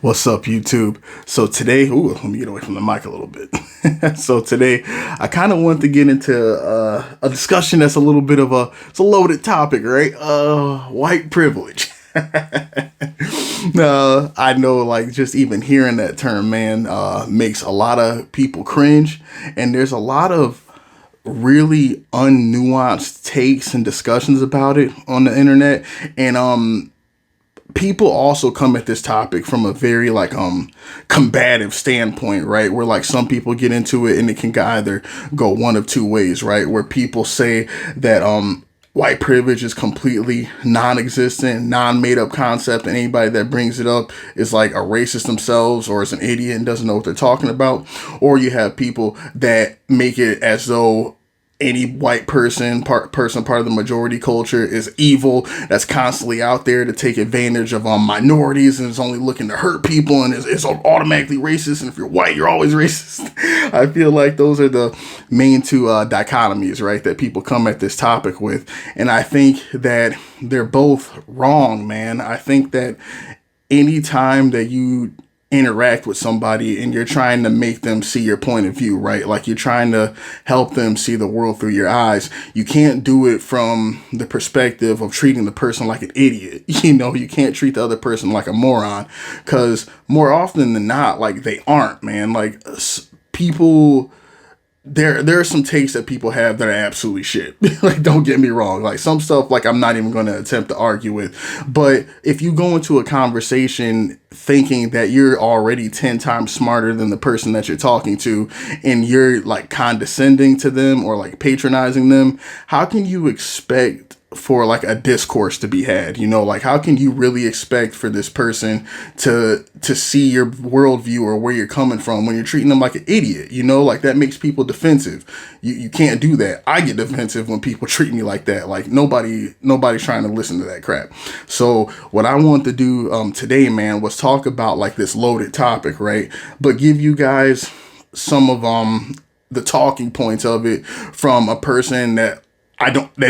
What's up, YouTube? So today, let me get away from the mic a little bit. So today, I kind of want to get into a discussion that's a little bit of it's a loaded topic, right? White privilege. I know, like, just even hearing that term, man, makes a lot of people cringe, and there's a lot of really unnuanced takes and discussions about it on the internet, and people also come at this topic from a very combative standpoint, right? Where like some people get into it and it can either go one of two ways, right? Where people say that white privilege is completely non-existent, non-made up concept, and anybody that brings it up is like a racist themselves or is an idiot and doesn't know what they're talking about. Or you have people that make it as though any white person, part of the majority culture, is evil, that's constantly out there to take advantage of minorities and is only looking to hurt people and is automatically racist. And if you're white, you're always racist. I feel like those are the main two dichotomies, right, that people come at this topic with. And I think that they're both wrong, man. I think that anytime that you interact with somebody and you're trying to make them see your point of view, right? Like you're trying to help them see the world through your eyes. You can't do it from the perspective of treating the person like an idiot. You know, you can't treat the other person like a moron, because more often than not, like they aren't, man. Like people, there are some takes that people have that are absolutely shit. Like, don't get me wrong. Like some stuff, like I'm not even going to attempt to argue with. But if you go into a conversation thinking that you're already 10 times smarter than the person that you're talking to, and you're like condescending to them or like patronizing them, how can you expect for like a discourse to be had? You know, like how can you really expect for this person to see your worldview or where you're coming from when you're treating them like an idiot? You know, like that makes people defensive. You can't do that. I get defensive when people treat me like that. Like nobody's trying to listen to that crap. So what I want to do today, man, was talk about like this loaded topic, right? But give you guys some of the talking points of it from a person that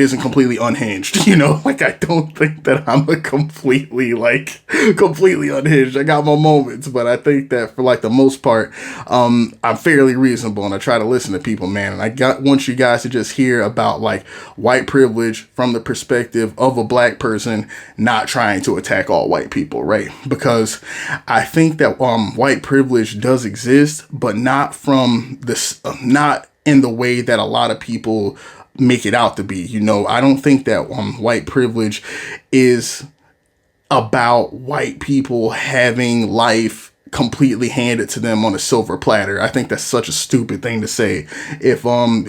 isn't completely unhinged, you know? Like, I don't think that I'm completely unhinged. I got my moments, but I think that for like the most part, I'm fairly reasonable and I try to listen to people, man. And want you guys to just hear about like white privilege from the perspective of a black person, not trying to attack all white people, right? Because I think that white privilege does exist, but not from this, not in the way that a lot of people make it out to be. You know, I don't think that white privilege is about white people having life completely handed to them on a silver platter. I think that's such a stupid thing to say. If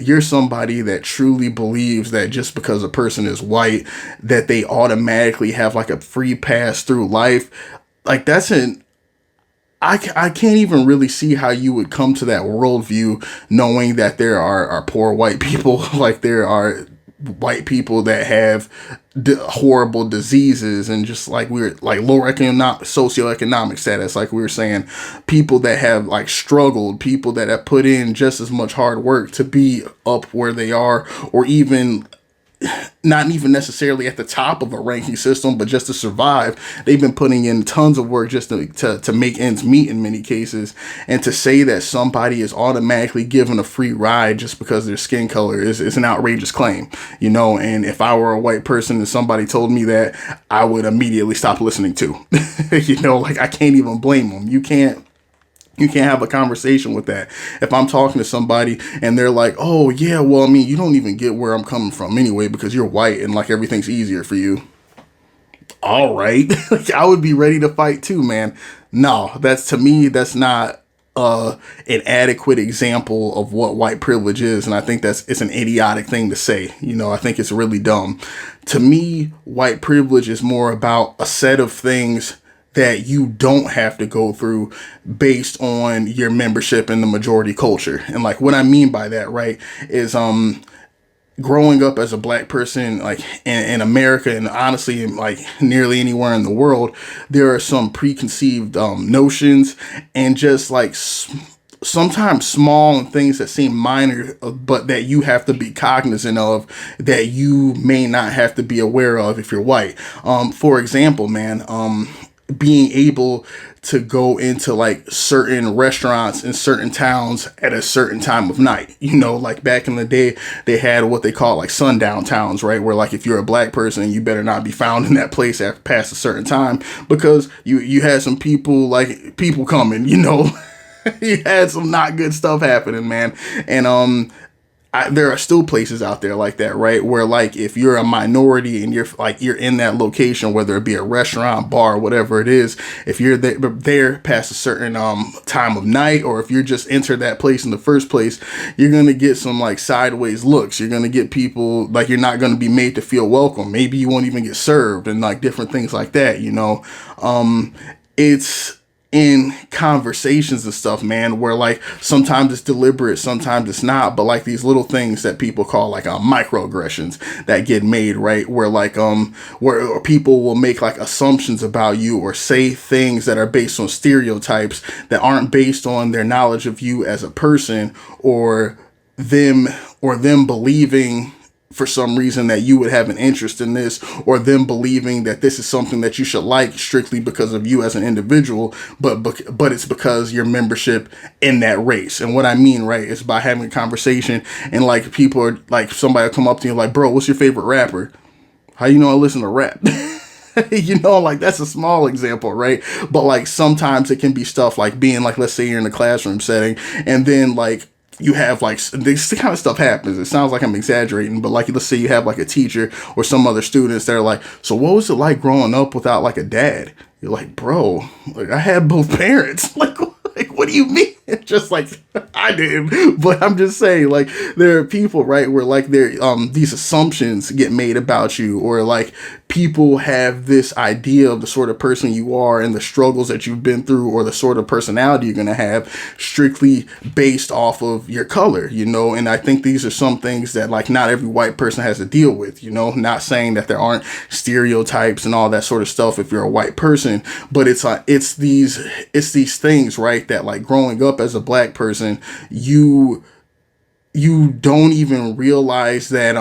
you're somebody that truly believes that just because a person is white that they automatically have like a free pass through life, like that's I can't even really see how you would come to that worldview knowing that there are poor white people, like there are white people that have horrible diseases and just like we're like lower socioeconomic status, like we were saying, people that have like struggled, people that have put in just as much hard work to be up where they are, or even not even necessarily at the top of a ranking system, but just to survive. They've been putting in tons of work just to make ends meet in many cases. And to say that somebody is automatically given a free ride just because their skin color is an outrageous claim, you know. And if I were a white person and somebody told me that, I would immediately stop listening to. You know, like I can't even blame them. You can't have a conversation with that. If I'm talking to somebody and they're like, oh yeah, well, I mean, you don't even get where I'm coming from anyway because you're white and like everything's easier for you. All right. Like, I would be ready to fight too, man. No, to me, that's not an adequate example of what white privilege is. And I think it's an idiotic thing to say. You know, I think it's really dumb. To me, white privilege is more about a set of things that you don't have to go through based on your membership in the majority culture. And like what I mean by that, right, is growing up as a black person, like in America, and honestly like nearly anywhere in the world, there are some preconceived notions and just like sometimes small things that seem minor, but that you have to be cognizant of, that you may not have to be aware of if you're white. For example, man, being able to go into like certain restaurants in certain towns at a certain time of night. You know, like back in the day, they had what they call like sundown towns, right? Where like if you're a black person, you better not be found in that place after past a certain time, because you had some people coming, you know. You had some not good stuff happening, man. And there are still places out there like that, right? Where like if you're a minority and you're in that location, whether it be a restaurant, bar, whatever it is, if you're there past a certain time of night, or if you're just entered that place in the first place, you're gonna get some like sideways looks. You're gonna get people like, you're not gonna be made to feel welcome. Maybe you won't even get served, and like different things like that. You know, it's in conversations and stuff, man, where like sometimes it's deliberate, sometimes it's not, but like these little things that people call like microaggressions that get made, right? Where like where people will make like assumptions about you, or say things that are based on stereotypes that aren't based on their knowledge of you as a person, or them believing for some reason that you would have an interest in this, or them believing that this is something that you should like strictly because of you as an individual, but it's because your membership in that race. And what I mean, right, is by having a conversation and like people are like, somebody will come up to you like, bro, what's your favorite rapper? How you know I listen to rap? You know, like that's a small example, right? But like sometimes it can be stuff like being like, let's say you're in a classroom setting, and then like you have like this kind of stuff happens. It sounds like I'm exaggerating, but like let's say you have like a teacher or some other students that are like, so what was it like growing up without like a dad? You're like, bro, like I had both parents. Like what do you mean? Just like I did. But I'm just saying, like, there are people, right, where like there these assumptions get made about you, or like people have this idea of the sort of person you are and the struggles that you've been through, or the sort of personality you're gonna have, strictly based off of your color, you know. And I think these are some things that like not every white person has to deal with, you know. Not saying that there aren't stereotypes and all that sort of stuff if you're a white person, but it's these things, right, that like growing up as a black person, you don't even realize that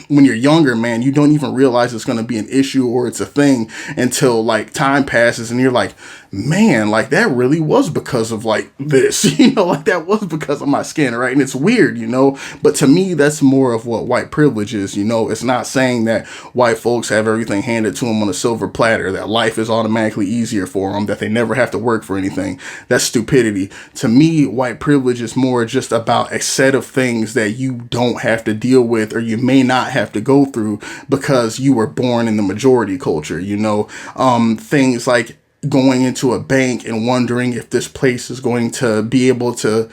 when you're younger, man, you don't even realize it's going to be an issue or it's a thing until like time passes and you're like, man, like that really was because of like this, you know, like that was because of my skin, right? And it's weird, you know, but to me, that's more of what white privilege is, you know. It's not saying that white folks have everything handed to them on a silver platter, that life is automatically easier for them, that they never have to work for anything. That's stupidity. To me, white privilege is more just about a set of things that you don't have to deal with, or you may not have to go through because you were born in the majority culture, you know. Things like going into a bank and wondering if this place is going to be able to,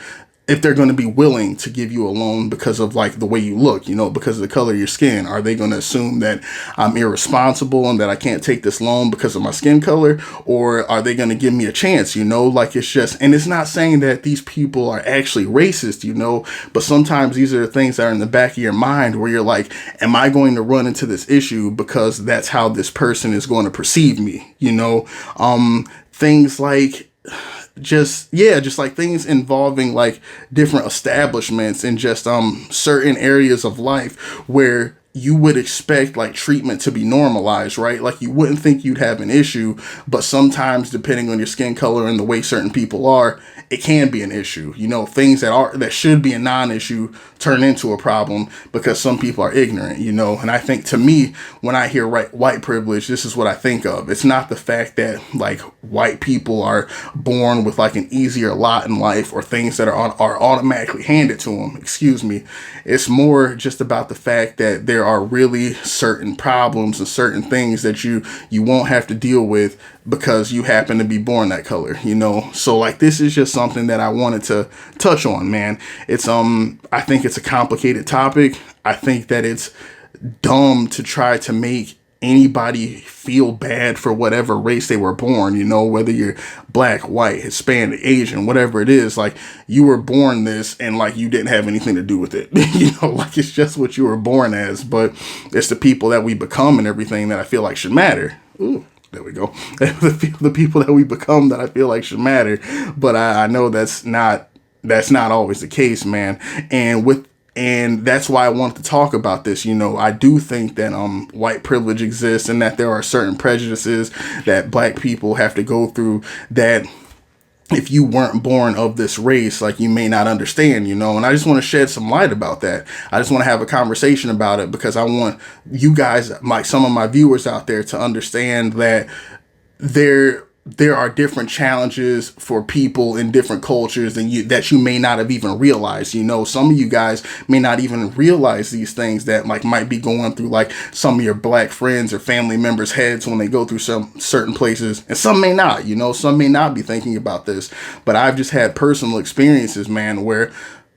if they're going to be willing to give you a loan because of like the way you look, you know, because of the color of your skin. Are they going to assume that I'm irresponsible and that I can't take this loan because of my skin color? Or are they going to give me a chance, you know? Like it's just, and it's not saying that these people are actually racist, you know, but sometimes these are the things that are in the back of your mind where you're like, am I going to run into this issue because that's how this person is going to perceive me, you know? Things like, just like things involving like different establishments and just certain areas of life where you would expect like treatment to be normalized, right? Like you wouldn't think you'd have an issue, but sometimes depending on your skin color and the way certain people are, it can be an issue. You know, things that should be a non-issue turn into a problem because some people are ignorant, you know. And I think, to me, when I hear white privilege, this is what I think of. It's not the fact that like white people are born with like an easier lot in life, or things that are automatically handed to them. Excuse me. It's more just about the fact that there are really certain problems and certain things that you won't have to deal with because you happen to be born that color, you know. So like this is just something that I wanted to touch on, man. It's I think it's a complicated topic. I think that it's dumb to try to make anybody feel bad for whatever race they were born, you know, whether you're black, white, Hispanic, Asian, whatever it is. Like you were born this and like you didn't have anything to do with it. You know, like it's just what you were born as, but it's the people that we become and everything that I feel like should matter. Ooh. There we go. The people that we become that I feel like should matter. But I know that's not always the case, man. And with And that's why I wanted to talk about this. You know, I do think that white privilege exists, and that there are certain prejudices that black people have to go through that if you weren't born of this race, like, you may not understand, you know. And I just want to shed some light about that. I just want to have a conversation about it, because I want you guys, like some of my viewers out there, to understand that there are different challenges for people in different cultures that you may not have even realized. You know, some of you guys may not even realize these things that like might be going through like some of your black friends or family members' heads when they go through some certain places, and some may not, you know, some may not be thinking about this. But I've just had personal experiences, man, where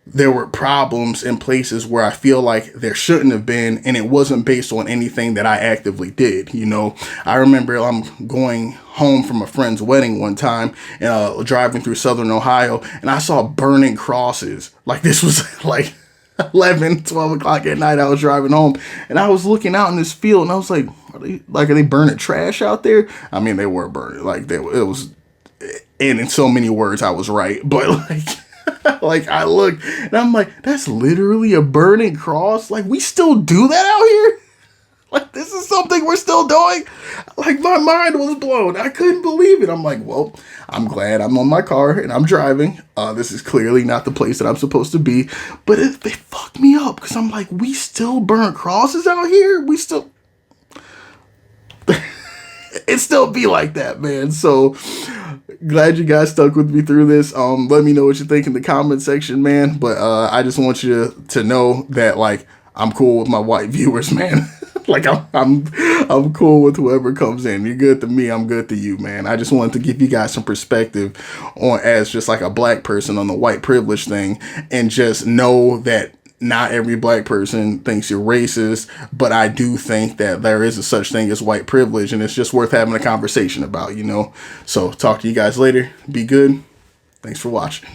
there were problems in places where I feel like there shouldn't have been, and it wasn't based on anything that I actively did. You know, I remember I'm going home from a friend's wedding one time, and driving through Southern Ohio, and I saw burning crosses. Like, this was like 11, 12 o'clock at night. I was driving home, and I was looking out in this field, and I was like, are they burning trash out there? I mean, they were burning, like, it was, and in so many words, I was right, but like, like, I looked and I'm like, that's literally a burning cross. Like, we still do that out here? Like, this is something we're still doing? Like, my mind was blown. I couldn't believe it. I'm like, well, I'm glad I'm on my car and I'm driving. This is clearly not the place that I'm supposed to be. But it fucked me up, because I'm like, we still burn crosses out here? We still... It still be like that, man. So glad you guys stuck with me through this. Let me know what you think in the comment section, man. But I just want you to know that, like, I'm cool with my white viewers, man. Like, I'm cool with whoever comes in. You're good to me, I'm good to you, man. I just wanted to give you guys some perspective on, as just like a black person, on the white privilege thing, and just know that not every black person thinks you're racist, but I do think that there is a such thing as white privilege, and it's just worth having a conversation about, you know. So talk to you guys later. Be good. Thanks for watching.